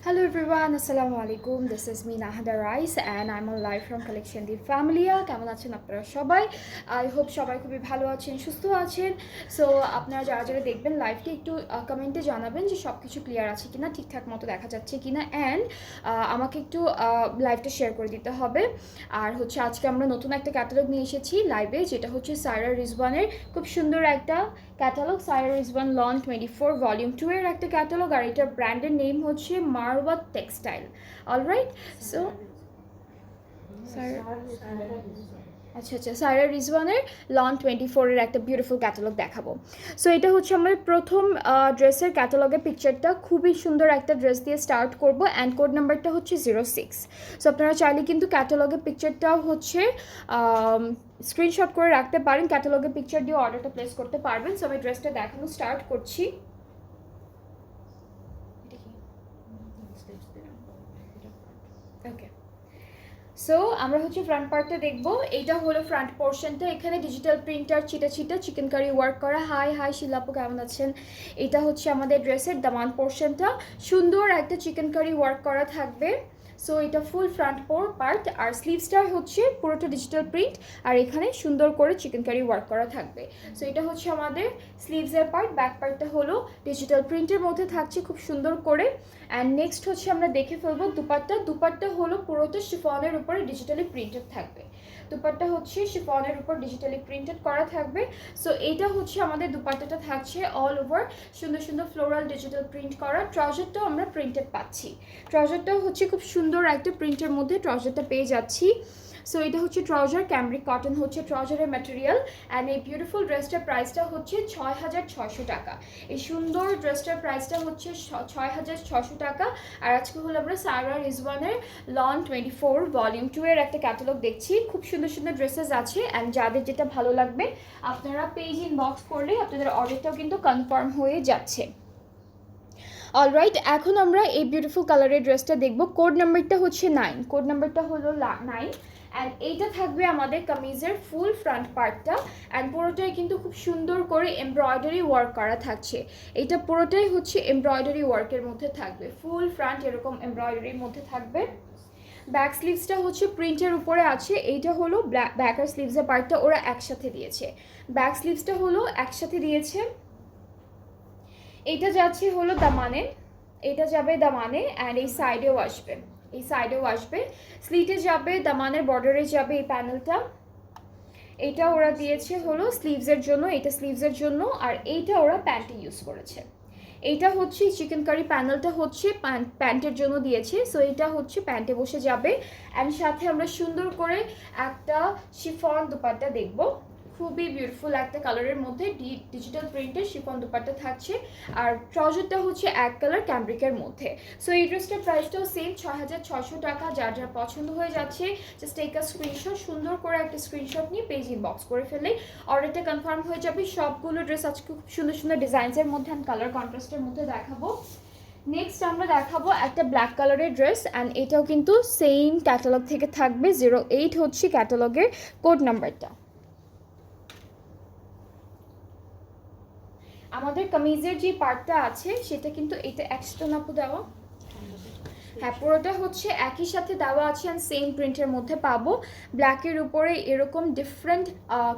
Hello everyone, Assalamu alaikum. This is me Nahada Rice and I'm on live from Collection the Familia. কেমন আছেন আপনারা সবাই? I hope সবাই খুবই ভালো আছেন, সুস্থ আছেন। সো আপনারা যারা যারা দেখবেন লাইভটি একটু কমেন্টে জানাবেন যে সব কিছু ক্লিয়ার আছে কিনা, ঠিকঠাক মতো দেখা যাচ্ছে কিনা, অ্যান্ড আমাকে একটু লাইভটা শেয়ার করে দিতে হবে। আর হচ্ছে আজকে আমরা নতুন একটা ক্যাটালগ নিয়ে এসেছি লাইভে, যেটা হচ্ছে সায়রা রিজওয়ানের খুব সুন্দর একটা catalogue. Saira Rizwan lawn 24 volume 2 এর একটা ক্যাটালগ, আর এটার ব্র্যান্ডের নেম হচ্ছে মারওয়াত টেক্সটাইল। অলরাইট, সো আচ্ছা সায়রা রিজওয়ানের লন 24 এর একটা বিউটিফুল ক্যাটালগ দেখাবো। সো এটা হচ্ছে আমার প্রথম ড্রেসের ক্যাটালগের পিকচারটা, খুবই সুন্দর একটা ড্রেস দিয়ে স্টার্ট করব, অ্যান্ড কোড নাম্বারটা হচ্ছে 06। সো আপনারা চাইলে কিন্তু ক্যাটালগের পিকচারটাও হচ্ছে স্ক্রিনশট করে রাখতে পারেন, ক্যাটালগের পিকচার দিয়ে অর্ডারটা প্লেস করতে পারবেন। সো আমি ড্রেসটা দেখানো স্টার্ট করছি। ওকে, সো আমরা হচ্ছে ফ্রন্ট পার্টটা দেখবো। এইটা হলো ফ্রন্ট পোর্শনটা, এখানে ডিজিটাল প্রিন্টার চিটা চিটা চিকেন কারি ওয়ার্ক করা। হাই হাই শিলাপু, কেমন আছেন? এটা হচ্ছে আমাদের ড্রেসের দামান পোর্শনটা, সুন্দর একটা চিকেন কারি ওয়ার্ক করা থাকবে। সো এটা ফুল ফ্রন্ট পার্ট, আর স্লিভসটা হচ্ছে পুরোটা ডিজিটাল প্রিন্ট, আর এখানে সুন্দর করে চিকেন কারি ওয়ার্ক করা থাকবে। সো এটা হচ্ছে আমাদের স্লিভসের পার্ট। ব্যাক পার্টটা হলো ডিজিটাল প্রিন্টের মধ্যে থাকছে খুব সুন্দর করে। অ্যান্ড নেক্সট হচ্ছে আমরা দেখে ফেলবো দুপাট্টা হলো পুরোটা শিফনের উপরে ডিজিটালি প্রিন্টেড থাকবে। দুপাট্টা হচ্ছে শিফনের উপর ডিজিটালি প্রিন্টেড করা থাকবে। সো এইটা হচ্ছে আমাদের দুপাট্টাটা থাকছে অল ওভার সুন্দর সুন্দর ফ্লোরাল ডিজিটাল প্রিন্ট করা। ট্রাউজারটাও আমরা প্রিন্টেড পাচ্ছি, ট্রাউজারটাও হচ্ছে খুব সুন্দর একটা প্রিন্টের মধ্যে ট্রাউজারটা পেয়ে যাচ্ছি। সো এটা হচ্ছে ট্রাউজার, ক্যামরিক কটন হচ্ছে ট্রাউজারের ম্যাটেরিয়াল। অ্যান্ড এই বিউটিফুল ড্রেসটার প্রাইসটা হচ্ছে 6600 টাকা। এই সুন্দর ড্রেসটার প্রাইসটা হচ্ছে 6600 টাকা। আর আজকে হলো আমরা সায়রা রিজওয়ানের লন 24 ভলিউম 2 এর একটা ক্যাটালগ দেখছি। খুব সুন্দর সুন্দর ড্রেসেস আছে, অ্যান্ড যাদের যেটা ভালো লাগবে আপনারা পেজ ইনবক্স করলে আপনাদের অর্ডারটাও কিন্তু কনফার্ম হয়ে যাচ্ছে। অলরাইট, এখন আমরা এই বিউটিফুল কালারের ড্রেসটা দেখবো। কোড নাম্বারটা হচ্ছে 9, কোড নাম্বারটা হলো 9। অ্যান্ড এইটা থাকবে আমাদের কামিজের ফুল ফ্রন্ট পার্টটা, অ্যান্ড পুরোটাই কিন্তু খুব সুন্দর করে এমব্রয়ডারি ওয়ার্ক করা থাকছে। এটা পুরোটাই হচ্ছে এমব্রয়ডারি ওয়ার্কের মধ্যে থাকবে, ফুল ফ্রন্ট এরকম এমব্রয়ডারির মধ্যে থাকবে। ব্যাক স্লিভসটা হচ্ছে প্রিন্টের উপরে আছে। এইটা হলো ব্যাক আর স্লিভসের পার্টটা ওরা একসাথে দিয়েছে, ব্যাক স্লিভসটা হলো একসাথে দিয়েছে। এটা যাচ্ছে হলো দামানে, এটা যাবে দামানে, অ্যান্ড এই সাইডেও আসবে, এই সাইডেও আসবে, স্লিটে যাবে, দামানের বর্ডারে যাবে এই প্যানেলটা। এটা ওরা দিয়েছে হলো স্লিভসের জন্য, এটা স্লিভসের জন্য, আর এইটা ওরা প্যান্টে ইউজ করেছে। এইটা হচ্ছে চিকেন কারি প্যানেলটা হচ্ছে প্যান্টের জন্য দিয়েছে। সো এটা হচ্ছে প্যান্টে বসে যাবে, অ্যান্ড সাথে আমরা সুন্দর করে একটা শিফন দুপাট্টা দেখবো। খুবই বিউটিফুল একটা কালারের মধ্যে ডিজিটাল প্রিন্টের শিফন দুপাট্টা থাকছে, আর ট্রাউজারটা হচ্ছে এক কালার ক্যামব্রিকের মধ্যে। সো এই ড্রেসটার প্রাইসটাও সেম 6600 টাকা। যার যার পছন্দ হয়ে যাচ্ছে জাস্ট টেক আ স্ক্রিনশট, সুন্দর করে একটা স্ক্রিনশট নিয়ে পেজ ইনবক্স করে ফেললেই অর্ডারটা কনফার্ম হয়ে যাবে। সবগুলো ড্রেস আজকে খুব সুন্দর সুন্দর ডিজাইনসের মধ্যে অ্যান্ড কালার কন্ট্রাস্টের মধ্যে দেখাবো। নেক্সট আমরা দেখাবো একটা ব্ল্যাক কালারের ড্রেস, অ্যান্ড এটাও কিন্তু সেম ক্যাটালগ থেকে থাকবে। 08 হচ্ছে ক্যাটালগের কোড নাম্বারটা। আমাদের কামিজের যে পার্টটা আছে সেটা কিন্তু এটা এক্সট্রা নাপু দেওয়া, হ্যাঁ পুরোটা হচ্ছে একই সাথে দেওয়া আছে, অ্যান্ড সেম প্রিন্টের মধ্যে পাবো। ব্ল্যাকের উপরে এরকম ডিফারেন্ট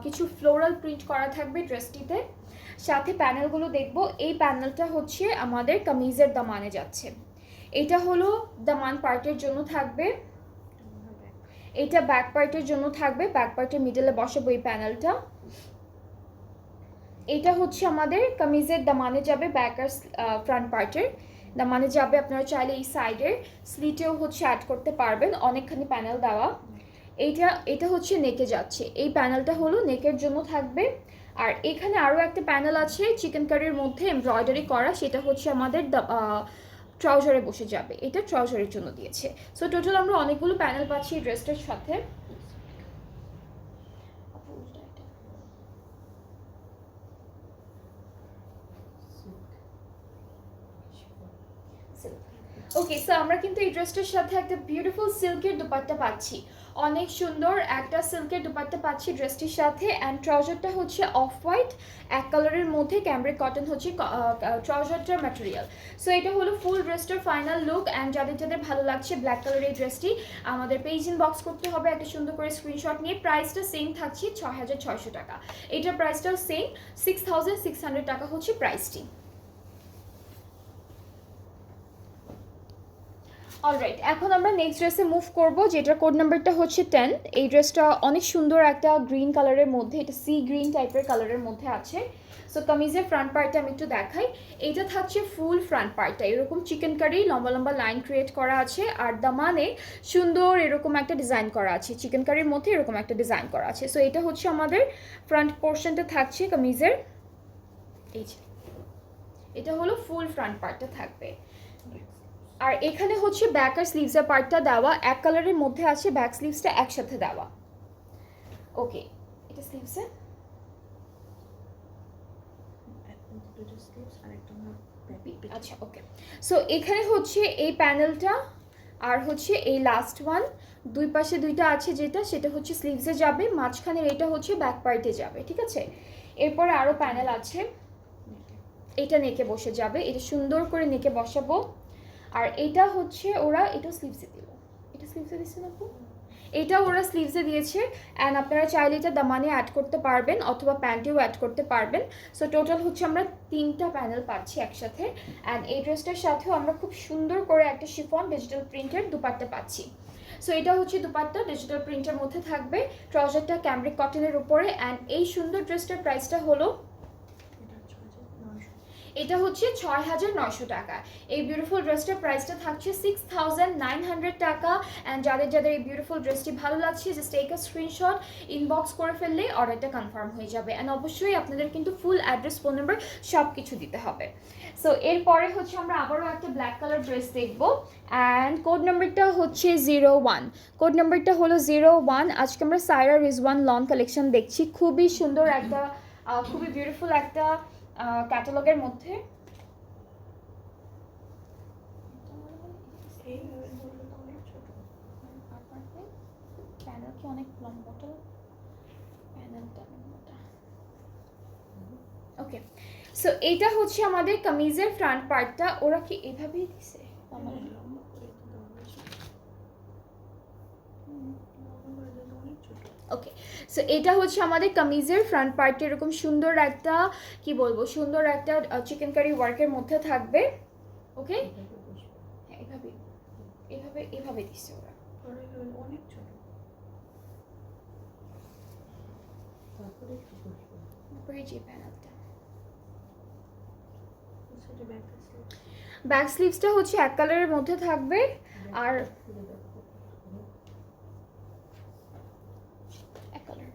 কিছু ফ্লোরাল প্রিন্ট করা থাকবে ড্রেসটিতে। সাথে প্যানেলগুলো দেখবো, এই প্যানেলটা হচ্ছে আমাদের কামিজের দামানে যাচ্ছে। এটা হলো দামান পার্টের জন্য থাকবে, এটা ব্যাক পার্টের জন্য থাকবে, ব্যাক পার্টের মিডলে বসাবো এই প্যানেলটা। এটা হচ্ছে আমাদের কামিজের দামানে যাবে, ব্যাক আর ফ্রন্ট পার্টের দামানে যাবে। আপনারা চাইলে এই সাইডের স্লিটেও হচ্ছে অ্যাড করতে পারবেন, অনেকখানি প্যানেল দেওয়া। এটা হচ্ছে নেকে যাচ্ছে, এই প্যানেলটা হলো নেকের জন্য থাকবে। আর এখানে আরও একটা প্যানেল আছে চিকেন কারির মধ্যে এমব্রয়ডারি করা, সেটা হচ্ছে আমাদের ট্রাউজারে বসে যাবে, এটা ট্রাউজারের জন্য দিয়েছে। সো টোটাল আমরা অনেকগুলো প্যানেল পাচ্ছি এই ড্রেসটার সাথে। ওকে, সো আমরা কিন্তু এই ড্রেসটার সাথে একটা বিউটিফুল সিল্কের দুপাট্টা পাচ্ছি, অনেক সুন্দর একটা সিল্কের দুপাট্টা পাচ্ছি ড্রেসটির সাথে। অ্যান্ড ট্রাউজারটা হচ্ছে অফ হোয়াইট এক কালারের মধ্যে, ক্যামব্রিক কটন হচ্ছে ট্রাউজারটার ম্যাটেরিয়াল। সো এটা হলো ফুল ড্রেসটার ফাইনাল লুক। অ্যান্ড যাদের যাদের ভালো লাগছে ব্ল্যাক কালারের এই ড্রেসটি, আমাদের পেজ ইনবক্স করতে হবে একটা সুন্দর করে স্ক্রিনশট নিয়ে। প্রাইসটা সেম থাকছে 6600 টাকা, এটার প্রাইসটাও সেম 6600 টাকা হচ্ছে প্রাইসটি। অলরাইট, এখন আমরা নেক্সট ড্রেসে মুভ করব, যেটার কোড নাম্বারটা হচ্ছে 10। এই ড্রেসটা অনেক সুন্দর একটা গ্রিন কালারের মধ্যে, এটা সি গ্রিন টাইপের কালারের মধ্যে আছে। সো কামিজের ফ্রন্ট পার্টটা আমি একটু দেখাই। এইটা থাকছে ফুল ফ্রন্ট পার্টটা এরকম চিকেন কারি লম্বা লম্বা লাইন ক্রিয়েট করা আছে, আর দামানে সুন্দর এরকম একটা ডিজাইন করা আছে, চিকেন কারির মধ্যে এরকম একটা ডিজাইন করা আছে। সো এটা হচ্ছে আমাদের ফ্রন্ট পোর্শনটা থাকছে কামিজের। এই যে এটা হলো ফুল ফ্রন্ট পার্টটা থাকবে। আর এখানে হচ্ছে ব্যাক আর স্লিভসের পার্টটা দেওয়া এক কালারের মধ্যে আছে, ব্যাক স্লিভসটা একসাথে দেওয়া। ওকে, এটা স্লিভসে আচ্ছা ওকে। সো এখানে হচ্ছে এই প্যানেলটা আর হচ্ছে এই লাস্ট ওয়ান, দুই পাশে দুইটা আছে, যেটা সেটা হচ্ছে স্লিভসে যাবে, মাঝখানের এটা হচ্ছে ব্যাক পার্টে যাবে, ঠিক আছে। এরপরে আরও প্যানেল আছে, এটা নেকে বসে যাবে, এটা সুন্দর করে নেকে বসাবো। আর এটা হচ্ছে ওরা এটা স্লিভসে দিল, এটা স্লিভসে দিচ্ছে না আপু, এটা ওরা স্লিভসে দিয়েছে। অ্যান্ড আপনারা চাইলে এটা দামানে অ্যাড করতে পারবেন অথবা প্যান্টেও অ্যাড করতে পারবেন। সো টোটাল হচ্ছে আমরা 3টা প্যানেল পাচ্ছি একসাথে। অ্যান্ড এই ড্রেসটার সাথেও আমরা খুব সুন্দর করে একটা শিফন ডিজিটাল প্রিন্টের দুপাট্টা পাচ্ছি। সো এটা হচ্ছে দুপাট্টা ডিজিটাল প্রিন্টের মধ্যে থাকবে, ট্রাউজারটা ক্যামব্রিক কটনের উপরে। অ্যান্ড এই সুন্দর ড্রেসটার প্রাইসটা হলো, এটা হচ্ছে 6900 টাকা। এই বিউটিফুল ড্রেসটার প্রাইসটা থাকছে 6900 টাকা। অ্যান্ড যাদের যাদের এই বিউটিফুল ড্রেসটি ভালো লাগছে, just take a screenshot, inbox করে ফেললে অর্ডারটা কনফার্ম হয়ে যাবে। অ্যান্ড অবশ্যই আপনাদের কিন্তু ফুল অ্যাড্রেস, ফোন নাম্বার সব কিছু দিতে হবে। সো এরপরে হচ্ছে আমরা আবারও একটা ব্ল্যাক কালার ড্রেস দেখবো। অ্যান্ড কোড নাম্বারটা হচ্ছে 01, কোড নাম্বারটা হলো 01। আজকে আমরা সাইরা রিজওয়ান লন কালেকশন দেখছি, খুবই সুন্দর একটা খুবই বিউটিফুল একটা ক্যাটালগের মধ্যে। প্যানেল কি অনেক লম্বা, প্যানেলটা ওকে। সো এইটা হচ্ছে আমাদের কামিজের ফ্রন্ট পার্টটা, ওরা কি এভাবেই দিছে ওকে। সো এটা হচ্ছে আমাদের কামিজের ফ্রন্ট পার্টটা, এরকম সুন্দর একটা কি বলবো, সুন্দর একটা চিকেন কারি ওয়ার্কের মধ্যে থাকবে। ওকে, হ্যাঁ এভাবে এভাবে এভাবে দিচ্ছে ওরা, অনেক ছোট। তারপরে যে প্যানেলটা ব্যাক স্লিভসটা হচ্ছে এক কালারের মধ্যে থাকবে। আর এক কালার,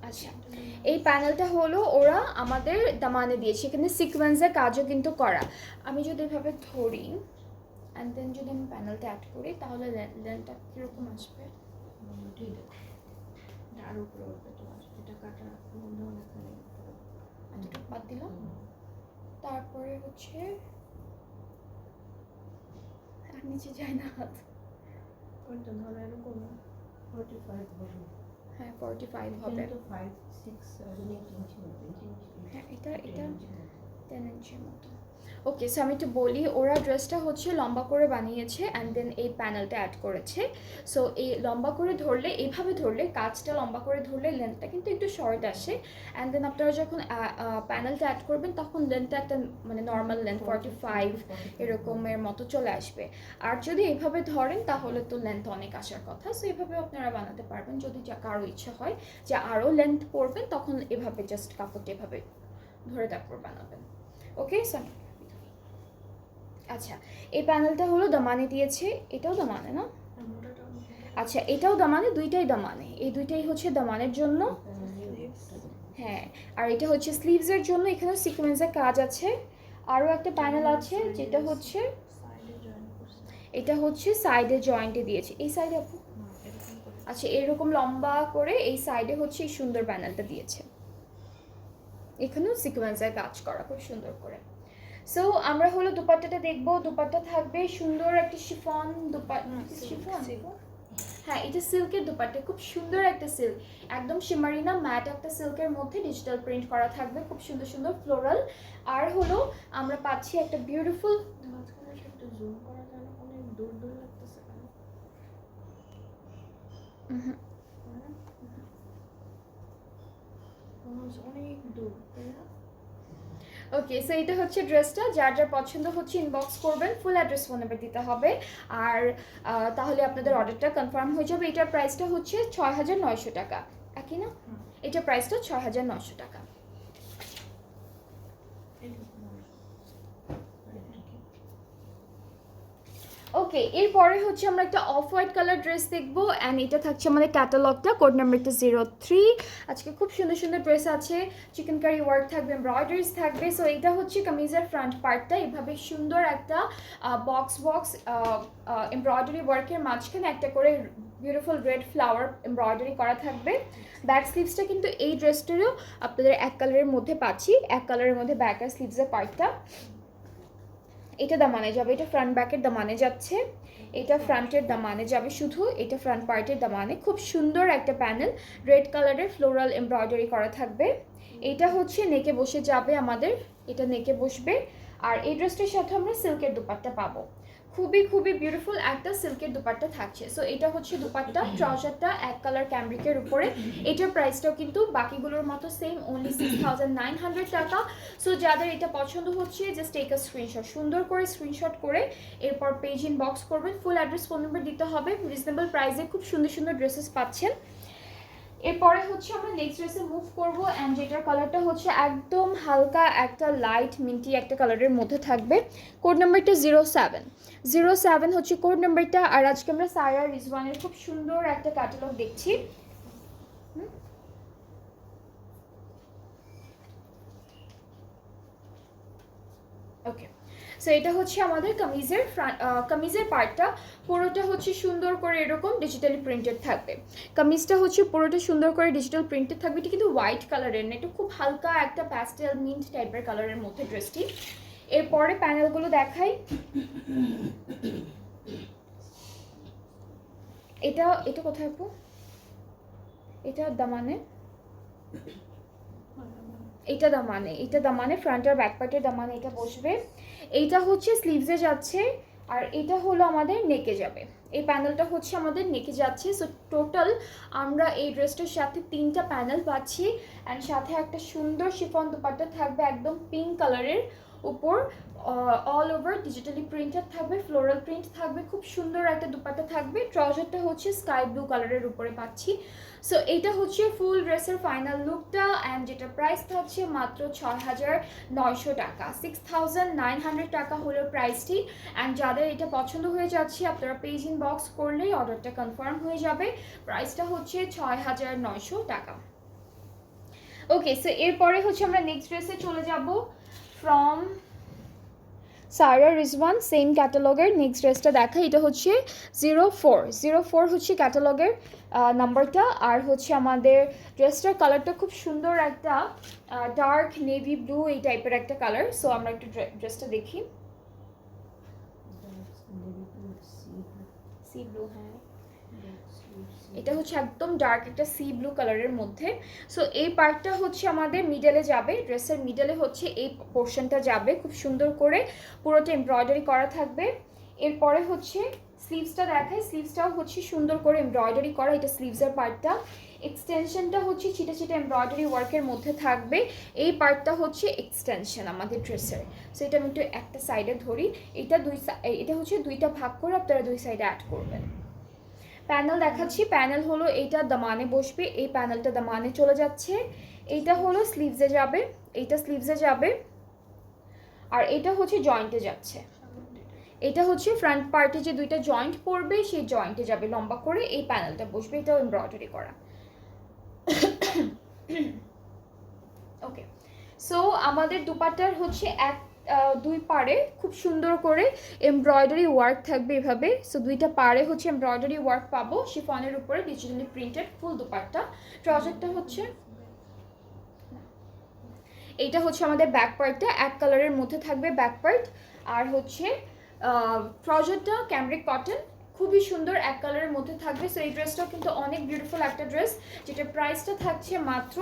আচ্ছা এই প্যানেলটা হলো ওরা আমাদের দামানে দিয়েছে, এখানে সিকোয়েন্সের কাজও কিন্তু করা। আমি যদি এভাবে ধরি অ্যান্ড দেন যদি আমি প্যানেলটা অ্যাড করি, তাহলে লেন্থটা কীরকম আসবে, বাদ দিলাম। তারপরে হচ্ছে আর নিচে যায় না হাত, হ্যাঁ 45 হবে, হ্যাঁ এটা 10 ইঞ্চির মতো। ওকে, সো আমি একটু বলি, ওরা ড্রেসটা হচ্ছে লম্বা করে বানিয়েছে অ্যান্ড দেন এই প্যানেলটা অ্যাড করেছে। সো এই লম্বা করে ধরলে, এইভাবে ধরলে, কাজটা লম্বা করে ধরলে লেন্থটা কিন্তু একটু শর্ট আসে। অ্যান্ড দেন আপনারা যখন প্যানেলটা অ্যাড করবেন তখন লেন্থটা একটা মানে নর্মাল লেন্থ 45 এরকমের মতো চলে আসবে। আর যদি এইভাবে ধরেন তাহলে তো লেন্থ অনেক আসার কথা। সো এভাবে আপনারা বানাতে পারবেন, যদি কারো ইচ্ছা হয় যে আরও লেন্থ পড়বেন তখন এভাবে জাস্ট কাপড়টা এভাবে ধরে তারপর বানাবেন। ওকে, সো আচ্ছা এই প্যানেলটা হলো দামানে দিয়েছে, এটাও দামানে না, আচ্ছা এটাও দামানে, দুইটাই দামানে, এই দুইটাই হচ্ছে দামানের জন্য। হ্যাঁ, আর এটা হচ্ছে স্লিভসের জন্য, এখানে সিকোয়েন্সের কাজ আছে। আরও একটা প্যানেল আছে যেটা হচ্ছে এটা হচ্ছে সাইডে জয়েন্টে দিয়েছে, এই সাইডে আপু আচ্ছা এরকম লম্বা করে এই সাইডে হচ্ছে এই সুন্দর প্যানেলটা দিয়েছে, এখানেও সিকোয়েন্সের কাজ করা খুব সুন্দর করে। সো আমরা হলো দুপাট্টাটা দেখবো, দুপাট্টা থাকবে সুন্দর একটা শিফন শিফন, হ্যাঁ এটা সিল্কের দুপাট্টা, খুব সুন্দর একটা সিল্ক, একদম শিমারি না ম্যাট একটা সিল্কের মধ্যে ডিজিটাল প্রিন্ট করা থাকবে, খুব সুন্দর সুন্দর ফ্লোরাল। আর হলো আমরা পাচ্ছি একটা বিউটিফুল, একটু জুম করা যায় না, অনেক দূর দূর লাগতেছে অনেক দূর, তাই না? ওকে সো এটা হচ্ছে ড্রেসটা, যার যার পছন্দ হচ্ছে ইনবক্স করবেন, ফুল অ্যাড্রেস ফোন নাম্বার দিতে হবে, আর তাহলে আপনাদের অর্ডারটা কনফার্ম হয়ে যাবে। এটার প্রাইসটা হচ্ছে ৬,৯০০ টাকা, একই না? এটার প্রাইসটা ৬,৯০০ টাকা। ওকে এরপরে হচ্ছে আমরা একটা অফ হোয়াইট কালার ড্রেস দেখবো, অ্যান্ড এটা থাকছে আমাদের ক্যাটালগটা, কোড নাম্বারটা 03। আজকে খুব সুন্দর সুন্দর ড্রেস আছে, চিকেন কারি ওয়ার্ক থাকবে, এমব্রয়ডারিজ থাকবে। সো এটা হচ্ছে কামিজের ফ্রন্ট পার্টটা, এভাবে সুন্দর একটা বক্স এমব্রয়ডারি ওয়ার্কের মাঝখানে একটা করে বিউটিফুল রেড ফ্লাওয়ার এমব্রয়ডারি করা থাকবে। ব্যাক স্লিভসটা কিন্তু এই ড্রেসটারও আপনাদের এক কালারের মধ্যে পাচ্ছি, এক কালারের মধ্যে ব্যাক আর স্লিভসের পার্টটা, এটা দামানে যাবে, এটা ফ্রন্ট ব্যাকের দামানে যাচ্ছে, এটা ফ্রন্টের দামানে যাবে শুধু, এটা ফ্রন্ট পার্টের দামানে। খুব সুন্দর একটা প্যানেল, রেড কালারের ফ্লোরাল এমব্রয়ডারি করা থাকবে। এটা হচ্ছে নেকে বসে যাবে আমাদের, এটা নেকে বসবে। আর এই ড্রেসটার সাথে আমরা সিল্কের দুপাট্টা পাবো, খুবই খুবই বিউটিফুল একটা সিল্কের দুপাট্টা থাকছে। সো এটা হচ্ছে দুপাট্টা, ট্রাউজারটা এক কালার ক্যামব্রিকের উপরে। এটার প্রাইসটাও কিন্তু বাকিগুলোর মতো সেম, অনলি 6,900 টাকা। সো যাদের এটা পছন্দ হচ্ছে জাস্ট টেক আ স্ক্রিনশট, সুন্দর করে স্ক্রিনশট করে এরপর পেজ ইনবক্স করবেন, ফুল অ্যাড্রেস ফোন নাম্বার দিতে হবে। রিজনেবল প্রাইসে খুব সুন্দর সুন্দর ড্রেসেস পাচ্ছেন। এরপরে হচ্ছে আমরা নেক্সট ড্রেসে মুভ করবো, অ্যান্ড যেটার কালারটা হচ্ছে একদম হালকা একটা লাইট মিন্টি একটা কালারের মধ্যে থাকবে। কোড নাম্বারটা 07 হচ্ছে কোড নাম্বারটা। আর আজকে আমরা সায়া রিজওয়ানের খুব সুন্দর একটা ক্যাটালগ দেখছি। ওকে সো এটা হচ্ছে আমাদের কামিজের পার্টটা, পুরোটা হচ্ছে সুন্দর করে এরকম ডিজিটালি প্রিন্টেড থাকবে। কামিজটা হচ্ছে পুরোটা সুন্দর করে ডিজিটাল প্রিন্টেড থাকবে, এটা কিন্তু হোয়াইট কালারের না, এটা খুব হালকা একটা প্যাস্টেল মিন্ট টাইপের কালারের মধ্যে ড্রেসটি। এরপরে প্যানেলগুলো দেখাই, এটা এটা কোথায় আপু, এটা দামানে, এটা দামানে ফ্রন্ট আর ব্যাক পার্টের দামানে এটা বসবে। এইটা হচ্ছে স্লিভসে যাচ্ছে, আর এটা হলো আমাদের নেকে যাবে। এই প্যানেলটা হচ্ছে আমাদের নেকে যাচ্ছে। সো টোটাল আমরা এই ড্রেসটার সাথে 3টা প্যানেল পাচ্ছি, অ্যান্ড সাথে একটা সুন্দর শিফন দুপাট্টা থাকবে একদম পিঙ্ক কালারের উপর, অল ওভার ডিজিটালি প্রিন্টেড থাকবে, ফ্লোরাল প্রিন্ট থাকবে, খুব সুন্দর একটা দুপাট্টা থাকবে। ট্রাউজারটা হচ্ছে স্কাই ব্লু কালারের উপরে পাচ্ছি। সো এইটা হচ্ছে ফুল ড্রেসের ফাইনাল লুকটা, অ্যান্ড যেটা প্রাইস থাকছে মাত্র 6,900 টাকা, 6,900 টাকা হলো প্রাইসটি। অ্যান্ড যাদের এটা পছন্দ হয়ে যাচ্ছে আপনারা পেজ ইনবক্স করলেই অর্ডারটা কনফার্ম হয়ে যাবে। প্রাইসটা হচ্ছে 6,900 টাকা। ওকে সো এরপরে হচ্ছে আমরা নেক্সট ড্রেসে চলে যাব, ফ্রম সারা রিজওয়ান সেম ক্যাটালগের নেক্সট ড্রেসটা দেখা। এটা হচ্ছে 04 হচ্ছে ক্যাটালগের নাম্বারটা। আর হচ্ছে আমাদের ড্রেসটার কালারটা খুব সুন্দর একটা ডার্ক নেভি ব্লু এই টাইপের একটা কালার। সো আমরা একটু ড্রেসটা দেখি, সি ব্লু, হ্যাঁ এটা হচ্ছে একদম ডার্ক একটা সি ব্লু কালারের মধ্যে। সো এই পার্টটা হচ্ছে আমাদের মিডলে যাবে, ড্রেসের মিডলে হচ্ছে এই পোর্শনটা যাবে, খুব সুন্দর করে পুরোটা এমব্রয়ডারি করা থাকবে। এরপরে হচ্ছে স্লিভসটা দেখায়, স্লিভসটাও হচ্ছে সুন্দর করে এমব্রয়ডারি করা, এটা স্লিভসের পার্টটা। এক্সটেনশনটা হচ্ছে ছিটে ছিটে এমব্রয়ডারি ওয়ার্কের মধ্যে থাকবে, এই পার্টটা হচ্ছে এক্সটেনশন আমাদের ড্রেসের। সো এটা আমি একটু একটা সাইডে ধরি, এটা হচ্ছে 2টা ভাগ করে আপনারা 2 সাইডে অ্যাড করবেন। প্যানেল দেখাচ্ছি, প্যানেল হলো এইটা দামানে বসবে, এই প্যানেলটা দামানে চলে যাচ্ছে, এইটা হলো স্লিভসে যাবে, এইটা স্লিভসে যাবে, আর এটা হচ্ছে জয়েন্টে যাচ্ছে। এটা হচ্ছে ফ্রন্ট পার্টে যে 2টা জয়েন্ট পড়বে সেই জয়েন্টে যাবে, লম্বা করে এই প্যানেলটা বসবে, এটাও এমব্রয়ডারি করা। ওকে সো আমাদের দুপাট্টার হচ্ছে দুই পাড়ে খুব সুন্দর করে এমব্রয়ডারি ওয়ার্ক থাকবে এভাবে। সো দুইটা পাড়ে হচ্ছে এমব্রয়ডারি ওয়ার্ক পাবো শিফনের উপরে ডিজিটালি প্রিন্টেড ফুল দুপাট্টা। ট্রাউজারটা হচ্ছে এইটা হচ্ছে আমাদের ব্যাক পার্টটা, এক কালারের মধ্যে থাকবে ব্যাক পার্ট। আর হচ্ছে ট্রাউজারটা ক্যামব্রিক কটন, খুবই সুন্দর এক কালারের মধ্যে থাকবে। সো এই ড্রেসটাও কিন্তু অনেক বিউটিফুল একটা ড্রেস, যেটা প্রাইসটা থাকছে মাত্র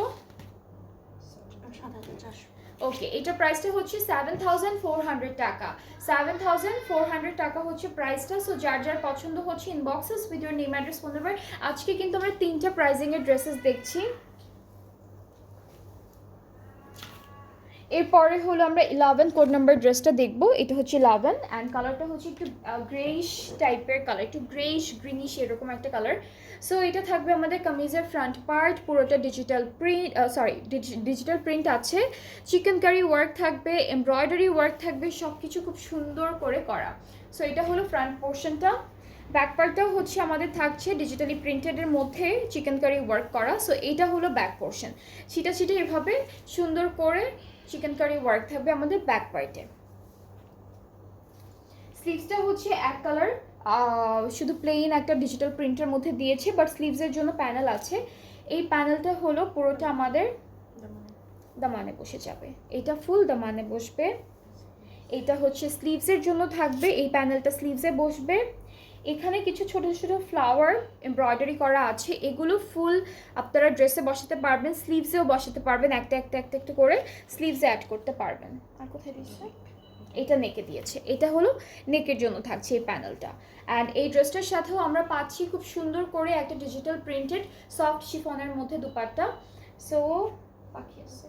ওকে, এটা প্রাইসটা হচ্ছে 7,400 টাকা। 7,400 টাকা হচ্ছে প্রাইসটা। সো যার যার পছন্দ হচ্ছে inboxes with your name address phone number. আজকে কিন্তু আমরা 3টা প্রাইজিংয়ের ড্রেসেস দেখছি। এরপরে হলো আমরা 11 কোড নাম্বার ড্রেসটা দেখবো। এটা হচ্ছে 11 অ্যান্ড কালারটা হচ্ছে একটু গ্রেইশ টাইপের কালার, একটু গ্রেইশ গ্রিনিশ এরকম একটা কালার। সো এটা থাকবে আমাদের কামিজের ফ্রন্ট পার্ট, পুরোটা ডিজিটাল প্রিন্ট, ডিজিটাল প্রিন্ট আছে, চিকেন কারি ওয়ার্ক থাকবে, এমব্রয়ডারি ওয়ার্ক থাকবে, সব কিছু খুব সুন্দর করে করা। সো এটা হলো ফ্রন্ট পোর্শনটা। ব্যাক পার্টটাও হচ্ছে আমাদের থাকছে ডিজিটালি প্রিন্টেডের মধ্যে চিকেন কারি ওয়ার্ক করা। সো এইটা হলো ব্যাক পোর্শন, ছিটা ছিটে এভাবে সুন্দর করে চিকেন কারি ওয়ার্ক থাকবে আমাদের ব্যাক পার্টে। স্লিভসটা হচ্ছে এক কালার, শুধু প্লেন একটা ডিজিটাল প্রিন্টের মধ্যে দিয়েছে, বাট স্লিভসের জন্য প্যানেল আছে। এই প্যানেলটা হলো পুরোটা আমাদের দামানে বসে যাবে, এটা ফুল দামানে বসবে। এইটা হচ্ছে স্লিভসের জন্য থাকবে, এই প্যানেলটা স্লিভসে বসবে। এখানে কিছু ছোট ছোট ফ্লাওয়ার এমব্রয়ডারি করা আছে, এগুলো ফুল আপনারা ড্রেসে বসাতে পারবেন, স্লিভসেও বসাতে পারবেন, একটা একটা একটা একটা করে স্লিভসে অ্যাড করতে পারবেন। আর কোথায় দিচ্ছে? এটা নেকে দিয়েছে, এটা হলো নেকের জন্য থাকছে এই প্যানেলটা। অ্যান্ড এই ড্রেসটার সাথেও আমরা পাচ্ছি খুব সুন্দর করে একটা ডিজিটাল প্রিন্টেড সফট শিফনের মধ্যে দুপাট্টা। সো বাকি আছে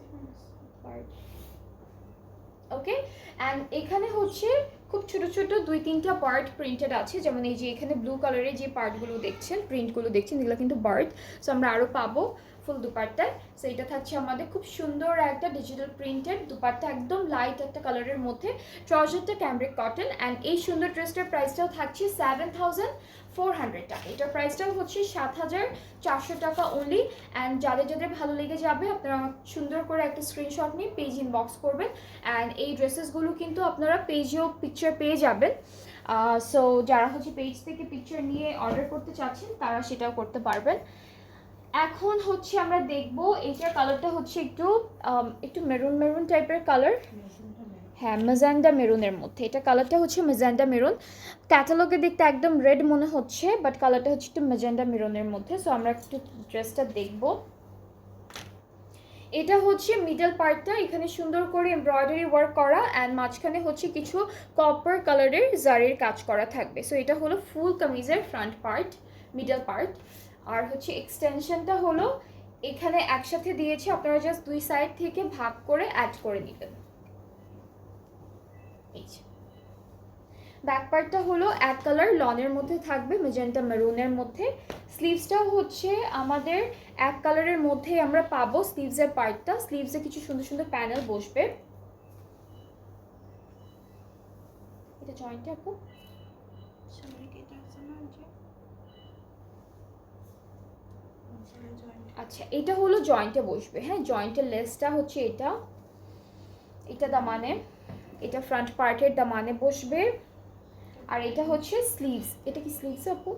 ওকে। অ্যান্ড এখানে হচ্ছে খুব ছোট ছোট 2-3টা বার্ড প্রিন্টেড আছে, যেমন এই যে এখানে ব্লু কালারের যে পার্টগুলো দেখছেন, প্রিন্টগুলো দেখছেন, এগুলো কিন্তু বার্ড। সো আমরা আরও পাবো ফুল দুপাট্টায়। সো এটা থাকছে আমাদের খুব সুন্দর একটা ডিজিটাল প্রিন্টেড দুপাট্টা, একদম লাইট একটা কালারের মধ্যে। ট্রাউজারটা ক্যামব্রিক কটন। অ্যান্ড এই সুন্দর ড্রেসটার প্রাইসটাও থাকছে 7,400 টাকা। এটার প্রাইসটাও হচ্ছে 7,400 টাকা অনলি। অ্যান্ড যাদের যাদের ভালো লেগে যাবে আপনারা সুন্দর করে একটা স্ক্রিনশট নিয়ে পেজ ইনবক্স করবেন। অ্যান্ড এই ড্রেসেসগুলো কিন্তু আপনারা পেজেও পিকচার পেয়ে যাবেন। সো যারা হচ্ছে পেজ থেকে পিকচার নিয়ে অর্ডার করতে চাচ্ছেন তারা সেটাও করতে পারবেন। এখন হচ্ছে আমরা দেখবো এইটার কালারটা হচ্ছে একটু একটু মেরুন মেরুন টাইপের কালার। হ্যাঁ, ম্যাজেন্ডা মেরুনের মধ্যে, এটা কালারটা হচ্ছে ম্যাজেন্ডা মেরুন। ক্যাটালগে দেখতে একদম রেড মনে হচ্ছে, বাট কালারটা হচ্ছে একটু ম্যাজেন্ডা মেরুনের মধ্যে। সো আমরা একটু ড্রেসটা দেখবো। এটা হচ্ছে মিডল পার্টটা, এখানে সুন্দর করে এমব্রয়ডারি ওয়ার্ক করা অ্যান্ড মাঝখানে হচ্ছে কিছু কপার কালারের জারির কাজ করা থাকবে। সো এটা হলো ফুল কামিজের ফ্রন্ট পার্ট, মিডল পার্ট। আর হচ্ছে এক্সটেনশনটা হলো এখানে একসাথে দিয়েছে, আপনারা জাস্ট দুই সাইড থেকে ভাগ করে অ্যাড করে নেবেন। ব্যাক পার্টটা হলো এক কালার লনের মধ্যে থাকবে, মেজেন্টা মেরুনের মধ্যে। স্লিভসটাও হচ্ছে আমাদের এক কালারের মধ্যে আমরা পাবো স্লিভসের পার্টটা। স্লিভসে কিছু সুন্দর সুন্দর প্যানেল বসবে। এটা জয়েন্টে আপু, আচ্ছা এটা হলো জয়েন্টে বসবে। হ্যাঁ, জয়েন্টের লেসটা হচ্ছে এটা, এটা দামানে, এটা ফ্রন্ট পার্টের দামানে বসবে। আর এটা হচ্ছে স্লিভস, এটা কি স্লিভস আপু?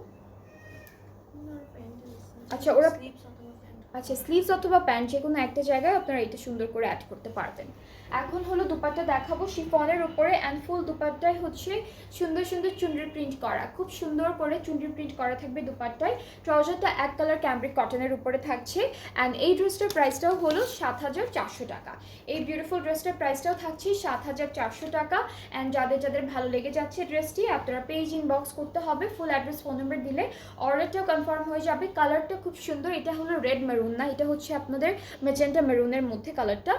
আচ্ছা ওরা, আচ্ছা স্লিভস অথবা প্যান্ট যে কোনো একটা জায়গায় আপনারা এটা সুন্দর করে অ্যাড করতে পারবেন। এখন হলো দুপাট্টা দেখাবো শিফনের উপরে অ্যান্ড ফুল দুপাট্টায় হচ্ছে সুন্দর সুন্দর চুনরি প্রিন্ট করা, খুব সুন্দর করে চুনরি প্রিন্ট করা থাকবে দুপাট্টায়। ট্রাউজারটা এক কালার ক্যামব্রিক কটনের উপরে থাকছে। অ্যান্ড এই ড্রেসটার প্রাইসটাও হলো 7,400 টাকা। এই বিউটিফুল ড্রেসটার প্রাইসটাও থাকছে 7,400 টাকা। অ্যান্ড যাদের যাদের ভালো লেগে যাচ্ছে ড্রেসটি আপনারা পেজ ইনবক্স করতে হবে, ফুল অ্যাড্রেস ফোন নাম্বার দিলে অর্ডারটাও কনফার্ম হয়ে যাবে। কালারটা খুব সুন্দর, এটা হলো রেড মেরুন না, এটা হচ্ছে আপনাদের ম্যাজেন্টা মেরুনের মধ্যে কালারটা।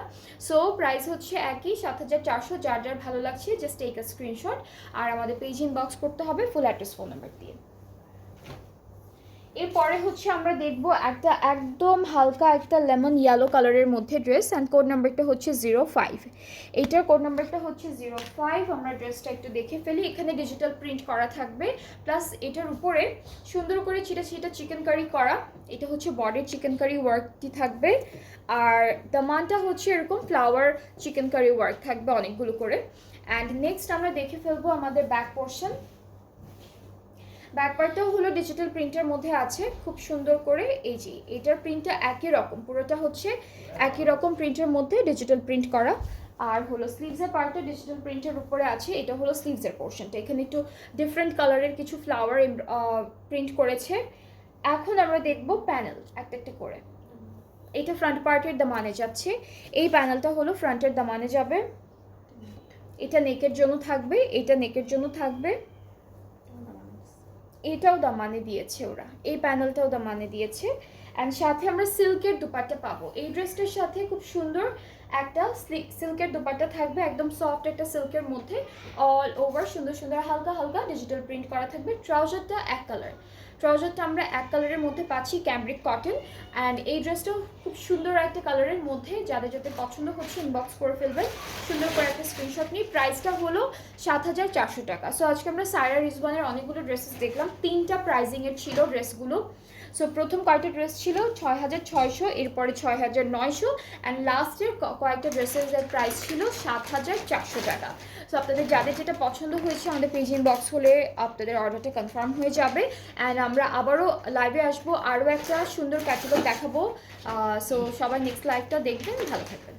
সো প্রাইস হচ্ছে একই 7,400। যার যার ভালো লাগছে জাস্ট টেক আ স্ক্রিনশট আর আমাদের পেজ ইনবক্স করতে হবে ফুল অ্যাড্রেস ফোন নাম্বার দিয়ে। এরপরে হচ্ছে আমরা দেখব একটা একদম হালকা একটা লেমন ইয়েলো কালারের মধ্যে ড্রেস, অ্যান্ড কোড নাম্বারটা হচ্ছে 05। এইটার কোড নাম্বারটা হচ্ছে 05। আমরা ড্রেসটা একটু দেখে ফেলি। এখানে ডিজিটাল প্রিন্ট করা থাকবে, প্লাস এটার উপরে সুন্দর করে ছিটা ছিটা চিকেন কারি করা। এটা হচ্ছে বডির চিকেন কারি ওয়ার্কটি থাকবে, আর দামানটা হচ্ছে এরকম ফ্লাওয়ার চিকেন কারি ওয়ার্ক থাকবে অনেকগুলো করে। অ্যান্ড নেক্সট আমরা দেখে ফেলবো আমাদের ব্যাক পোর্শন। ব্যাকপার্টটাও হলো ডিজিটাল প্রিন্টের মধ্যে আছে খুব সুন্দর করে। এই যে এটার প্রিন্টটা একই রকম, পুরোটা হচ্ছে একই রকম প্রিন্টের মধ্যে ডিজিটাল প্রিন্ট করা। আর হলো স্লিভসের পার্টটা ডিজিটাল প্রিন্টের উপরে আছে। এটা হলো স্লিভসের পোর্শনটা, এখানে একটু ডিফারেন্ট কালারের কিছু ফ্লাওয়ার প্রিন্ট করেছে। এখন আমরা দেখব প্যানেল একটা একটা করে। এটা ফ্রন্ট পার্টের দামানে যাচ্ছে, এই প্যানেলটা হলো ফ্রন্টের দামানে যাবে। এটা নেকের জন্য থাকবে, এটা নেকের জন্য থাকবে। এটাও দামানে দিয়েছে ওরা, এই প্যানেলটাও দামানে দিয়েছে। অ্যান্ড সাথে আমরা সিল্কের দুপাট্টা পাবো। এই ড্রেসটার সাথে খুব সুন্দর একটা সিল্কের দুপাট্টা থাকবে, একদম সফট একটা সিল্কের মধ্যে অল ওভার সুন্দর সুন্দর হালকা হালকা ডিজিটাল প্রিন্ট করা থাকবে। ট্রাউজারটা এক কালার, ট্রাউজারটা আমরা এক কালারের মধ্যে পাচ্ছি, ক্যামব্রিক কটন। অ্যান্ড এই ড্রেসটাও খুব সুন্দর একটা কালারের মধ্যে, যাদের যাদের পছন্দ হচ্ছে ইনবক্স করে ফেলবেন, সুন্দর করে একটা স্ক্রিনশট নিই। প্রাইসটা হলো 7400 টাকা। সো আজকে আমরা সায়রা রিজওয়ানের অনেকগুলো ড্রেসেস দেখলাম, 3টা প্রাইজিংয়ের ছিল ড্রেসগুলো। সো প্রথম কয়েকটা ড্রেস ছিল 6600, এরপরে 6900, অ্যান্ড লাস্টের কয়েকটা ড্রেসের প্রাইস ছিল 7400 টাকা। সো আপনাদের যাদের যেটা পছন্দ হয়েছে আমাদের পেজ ইনবক্স হলে আপনাদের অর্ডারটা কনফার্ম হয়ে যাবে। অ্যান্ড আমরা আবারও লাইভে আসবো, আরও একটা সুন্দর ক্যাটালগ দেখাবো। সো সবাই নেক্সট লাইভটা দেখবেন, ভালো থাকবেন।